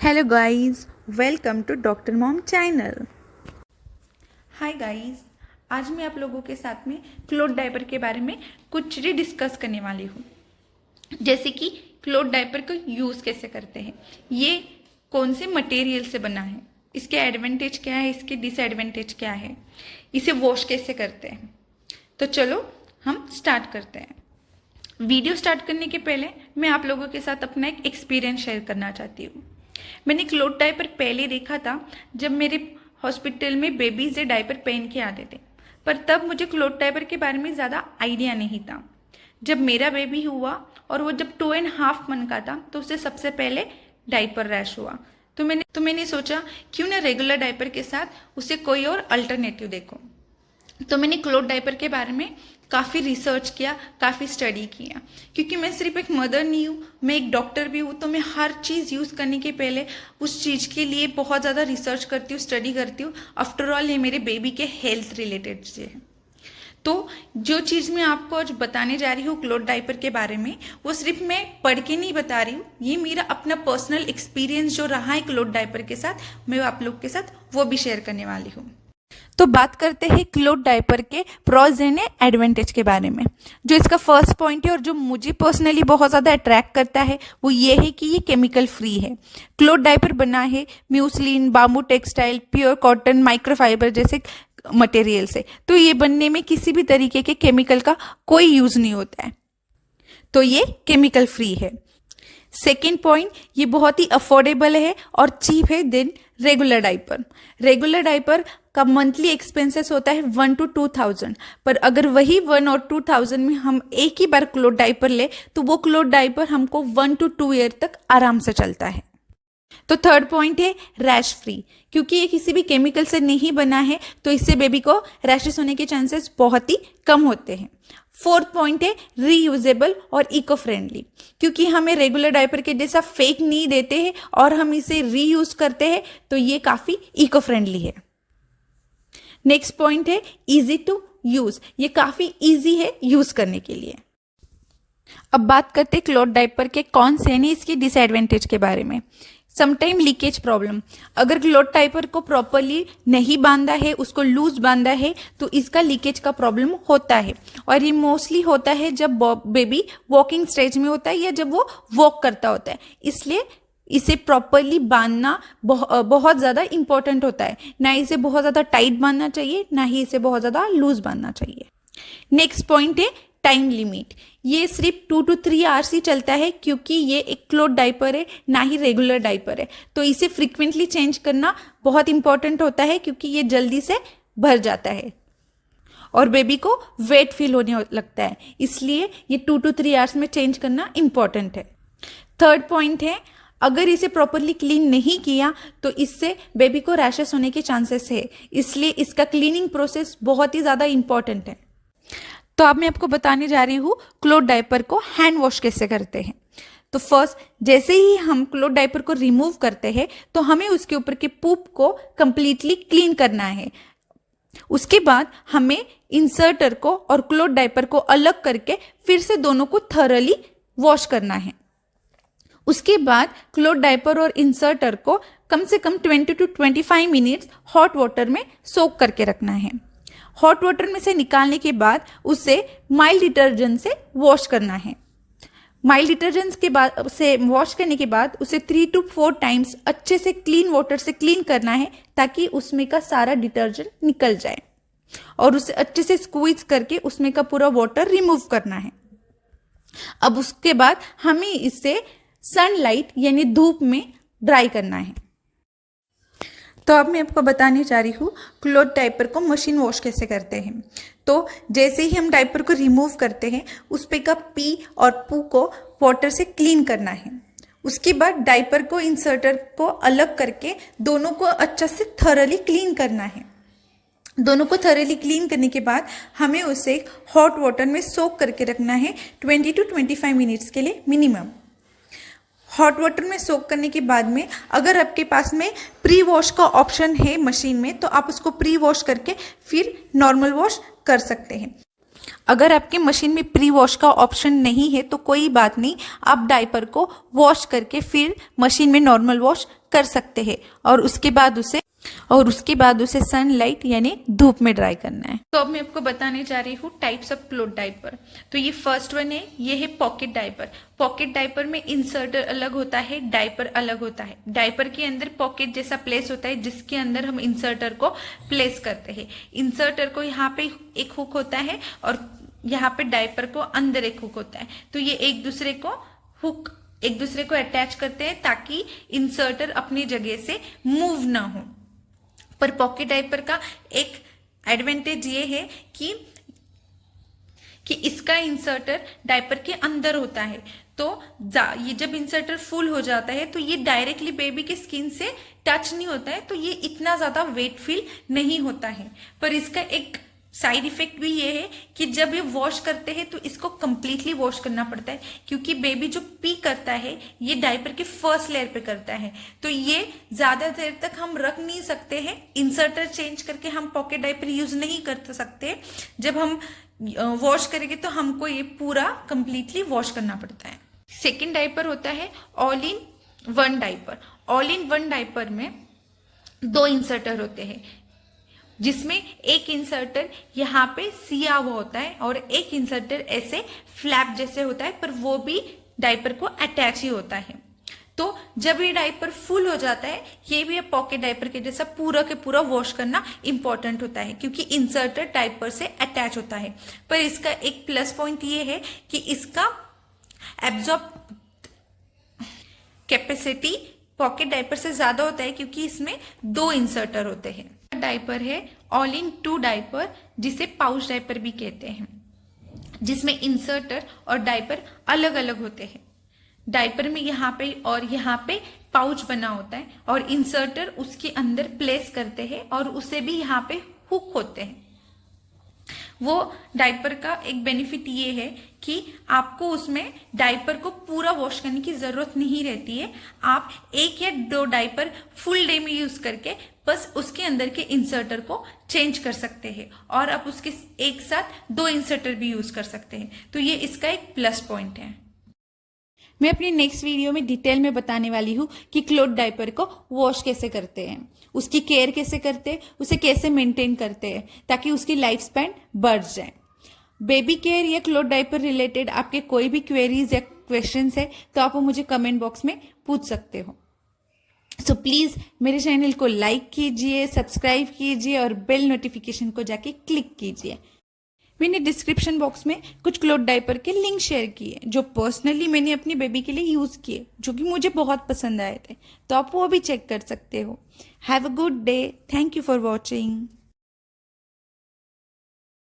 Hello guys, welcome to doctor mom channel. Hi guys, आज मैं आप लोगों के साथ में क्लोथ डायपर के बारे में कुछ चीज़ें डिस्कस करने वाली हूँ। जैसे कि क्लोथ डायपर को यूज़ कैसे करते हैं, ये कौन से मटेरियल से बना है, इसके एडवांटेज क्या है, इसके डिसएडवांटेज क्या है, इसे वॉश कैसे करते हैं। तो चलो हम स्टार्ट करते हैं। वीडियो स्टार्ट करने के पहले मैं आप लोगों के साथ अपना एक एक्सपीरियंस शेयर करना चाहती हूँ। मैंने क्लोथ डायपर पहले देखा था जब मेरे हॉस्पिटल में बेबीज डायपर पहन के आते थे, पर तब मुझे क्लोथ डायपर के बारे में ज़्यादा आइडिया नहीं था। जब मेरा बेबी हुआ और वो जब 2.5 मंथ का था तो उससे सबसे पहले डायपर रैश हुआ। तो मैंने सोचा क्यों ना रेगुलर डायपर के साथ उसे कोई और अल्टरनेटिव देखो। तो मैंने क्लोथ डायपर के बारे में काफ़ी रिसर्च किया, काफ़ी स्टडी किया, क्योंकि मैं सिर्फ एक मदर नहीं हूँ, मैं एक डॉक्टर भी हूँ। तो मैं हर चीज़ यूज़ करने के पहले उस चीज़ के लिए बहुत ज़्यादा रिसर्च करती हूँ, स्टडी करती हूँ। आफ्टर ऑल ये मेरे बेबी के हेल्थ रिलेटेड चीज़ें हैं। तो जो चीज़ मैं आपको आज बताने जा रही हूँ क्लोथ डायपर के बारे में, वो सिर्फ मैं पढ़ के नहीं बता रही हूँ, ये मेरा अपना पर्सनल एक्सपीरियंस जो रहा है क्लोथ डायपर के साथ, मैं आप लोग के साथ वो भी शेयर करने वाली हूँ। तो बात करते हैं क्लोथ डायपर के प्रोज एंड एडवांटेज के बारे में। जो इसका फर्स्ट पॉइंट है और जो मुझे पर्सनली बहुत ज़्यादा अट्रैक्ट करता है वो ये है कि ये केमिकल फ्री है। क्लोथ डायपर बना है muslin, bamboo textile, pure cotton, microfibre जैसे मटेरियल से। तो ये बनने में किसी भी तरीके के केमिकल का कोई यूज़ नहीं होता है, तो ये केमिकल फ्री है। सेकेंड पॉइंट, ये बहुत ही अफोर्डेबल है और चीप है then regular diaper. Regular diaper का मंथली एक्सपेंसेस होता है 1 to 2,000, पर अगर वही 1 और 2,000 में हम एक ही बार क्लोथ डायपर ले तो वो क्लोथ डायपर हमको 1 to 2 ईयर तक आराम से चलता है। तो थर्ड पॉइंट है रैश फ्री, क्योंकि ये किसी भी केमिकल से नहीं बना है तो इससे बेबी को रैशेस होने के चांसेस बहुत ही कम होते हैं। फोर्थ पॉइंट है रीयूजेबल और इको फ्रेंडली, क्योंकि हमें रेगुलर डायपर के जैसा फेक नहीं देते हैं और हम इसे रीयूज करते हैं, तो ये काफ़ी इको फ्रेंडली है। नेक्स्ट पॉइंट है इजी टू यूज, ये काफ़ी इजी है यूज करने के लिए। अब बात करते हैं क्लोथ डायपर के कौन से यानी इसके डिसएडवांटेज के बारे में। समटाइम लीकेज प्रॉब्लम, अगर क्लोथ डायपर को प्रॉपरली नहीं बांधा है, उसको लूज बांधा है, तो इसका लीकेज का प्रॉब्लम होता है। और ये मोस्टली होता है जब बेबी वॉकिंग स्टेज में होता है या जब वो वॉक करता होता है, इसलिए इसे प्रॉपरली बांधना बहुत ज़्यादा इंपॉर्टेंट होता है। ना इसे बहुत ज़्यादा टाइट बांधना चाहिए, ना ही इसे बहुत ज़्यादा लूज बांधना चाहिए। नेक्स्ट पॉइंट है टाइम लिमिट, ये सिर्फ 2 to 3 आवर्स ही चलता है, क्योंकि ये एक क्लोथ डायपर है ना ही रेगुलर डायपर है। तो इसे फ्रिक्वेंटली चेंज करना बहुत इंपॉर्टेंट होता है, क्योंकि ये जल्दी से भर जाता है और बेबी को वेट फील होने लगता है, इसलिए ये 2 to 3 आवर्स में चेंज करना इंपॉर्टेंट है। थर्ड पॉइंट है अगर इसे प्रॉपरली क्लीन नहीं किया तो इससे बेबी को रैशेस होने के चांसेस है, इसलिए इसका क्लीनिंग प्रोसेस बहुत ही ज़्यादा इंपॉर्टेंट है। तो अब मैं आपको बताने जा रही हूँ क्लोथ डायपर को हैंड वॉश कैसे करते हैं। तो फर्स्ट, जैसे ही हम क्लोथ डायपर को रिमूव करते हैं तो हमें उसके ऊपर के पूप को कंप्लीटली क्लीन करना है। उसके बाद हमें इंसर्टर को और क्लोथ डायपर को अलग करके फिर से दोनों को थॉरली वॉश करना है। उसके बाद क्लोथ डायपर और इंसर्टर को कम से कम 20 to 25 मिनट्स हॉट वाटर में सोक करके रखना है। हॉट वाटर में से निकालने के बाद उसे माइल्ड डिटर्जेंट से वॉश करना है। माइल्ड डिटर्जेंट के बाद से वॉश करने के बाद उसे 3 to 4 टाइम्स अच्छे से क्लीन वाटर से क्लीन करना है, ताकि उसमें का सारा डिटर्जेंट निकल जाए, और उसे अच्छे से स्क्वीज करके उसमें का पूरा वाटर रिमूव करना है। अब उसके बाद हमें इसे सनलाइट यानी धूप में ड्राई करना है। तो अब मैं आपको बताने जा रही हूँ क्लोथ डायपर को मशीन वॉश कैसे करते हैं। तो जैसे ही हम डायपर को रिमूव करते हैं, उस पे का पी और पू को वाटर से क्लीन करना है। उसके बाद डायपर को इंसर्टर को अलग करके दोनों को अच्छा से थॉरली क्लीन करना है। दोनों को थॉरली क्लीन करने के बाद हमें उसे हॉट वाटर में सोक करके रखना है 20 to 25 मिनट्स के लिए मिनिमम। हॉट वाटर में सोक करने के बाद में अगर आपके पास में प्री वॉश का ऑप्शन है मशीन में, तो आप उसको प्री वॉश करके फिर नॉर्मल वॉश कर सकते हैं। अगर आपके मशीन में प्री वॉश का ऑप्शन नहीं है तो कोई बात नहीं, आप डायपर को वॉश करके फिर मशीन में नॉर्मल वॉश कर सकते हैं और उसके बाद उसे सनलाइट यानी धूप में ड्राई करना है। तो अब मैं आपको बताने जा रही हूँ टाइप्स ऑफ क्लोथ डायपर। तो ये फर्स्ट वन है, ये है पॉकेट डायपर। पॉकेट डायपर में इंसर्टर अलग होता है, डायपर अलग होता है। डायपर के अंदर पॉकेट जैसा प्लेस होता है जिसके अंदर हम इंसर्टर को प्लेस करते हैं। इंसर्टर को यहाँ पे एक हुक होता है और यहाँ पे डायपर को अंदर एक हुक होता है। तो ये एक दूसरे को अटैच करते हैं ताकि इंसर्टर अपनी जगह से मूव ना हो। पर पॉकेट डायपर का एक एडवांटेज ये है कि इसका इंसर्टर डायपर के अंदर होता है। तो ये जब इंसर्टर फुल हो जाता है तो ये डायरेक्टली बेबी के स्किन से टच नहीं होता है, तो ये इतना ज्यादा वेट फील नहीं होता है। पर इसका एक साइड इफेक्ट भी ये है कि जब ये वॉश करते हैं तो इसको कंप्लीटली वॉश करना पड़ता है, क्योंकि बेबी जो पी करता है ये डायपर के फर्स्ट लेयर पे करता है। तो ये ज्यादा देर तक हम रख नहीं सकते हैं। इंसर्टर चेंज करके हम पॉकेट डायपर यूज नहीं कर सकते। जब हम वॉश करेंगे तो हमको ये पूरा कंप्लीटली वॉश करना पड़ता है। सेकेंड डायपर होता है all in one diaper. All in one diaper में 2 इंसर्टर होते हैं, जिसमें एक इंसर्टर यहाँ पे सिया हुआ होता है और एक इंसर्टर ऐसे फ्लैप जैसे होता है, पर वो भी डायपर को अटैच ही होता है। तो जब ये डायपर फुल हो जाता है, ये भी पॉकेट डायपर के जैसा पूरा के पूरा वॉश करना इंपॉर्टेंट होता है, क्योंकि इंसर्टर डायपर से अटैच होता है। पर इसका एक प्लस पॉइंट ये है कि इसका एब्जॉर्ब कैपेसिटी पॉकेट डायपर से ज्यादा होता है, क्योंकि इसमें 2 इंसर्टर होते हैं। डायपर है ऑल इन 2 डायपर, जिसे पाउच डायपर भी कहते हैं, जिसमें इंसर्टर और डायपर अलग अलग होते हैं। डायपर में यहाँ पे और यहाँ पे पाउच बना होता है और इंसर्टर उसके अंदर प्लेस करते हैं और उसे भी यहाँ पे हुक होते हैं। वो डायपर का एक बेनिफिट ये है कि आपको उसमें डायपर को पूरा वॉश करने की जरूरत नहीं रहती है। आप 1 या 2 डायपर फुल डे में यूज करके बस उसके अंदर के इंसर्टर को चेंज कर सकते हैं और आप उसके एक साथ 2 इंसर्टर भी यूज कर सकते हैं। तो ये इसका एक प्लस पॉइंट है। मैं अपनी नेक्स्ट वीडियो में डिटेल में बताने वाली हूँ कि क्लोथ डायपर को वॉश कैसे करते हैं, उसकी केयर कैसे करते हैं, उसे कैसे मेंटेन करते हैं ताकि उसकी लाइफ स्पैन बढ़ जाए। बेबी केयर या क्लोथ डायपर रिलेटेड आपके कोई भी क्वेरीज या क्वेश्चंस है तो आप वो मुझे कमेंट बॉक्स में पूछ सकते हो। सो प्लीज मेरे चैनल को लाइक कीजिए, सब्सक्राइब कीजिए और बेल नोटिफिकेशन को जाके क्लिक कीजिए। मैंने डिस्क्रिप्शन बॉक्स में कुछ क्लोथ डायपर के लिंक शेयर किए जो पर्सनली मैंने अपनी बेबी के लिए यूज़ किए, जो कि मुझे बहुत पसंद आए थे, तो आप वो भी चेक कर सकते हो। Have a good day. Thank you for watching.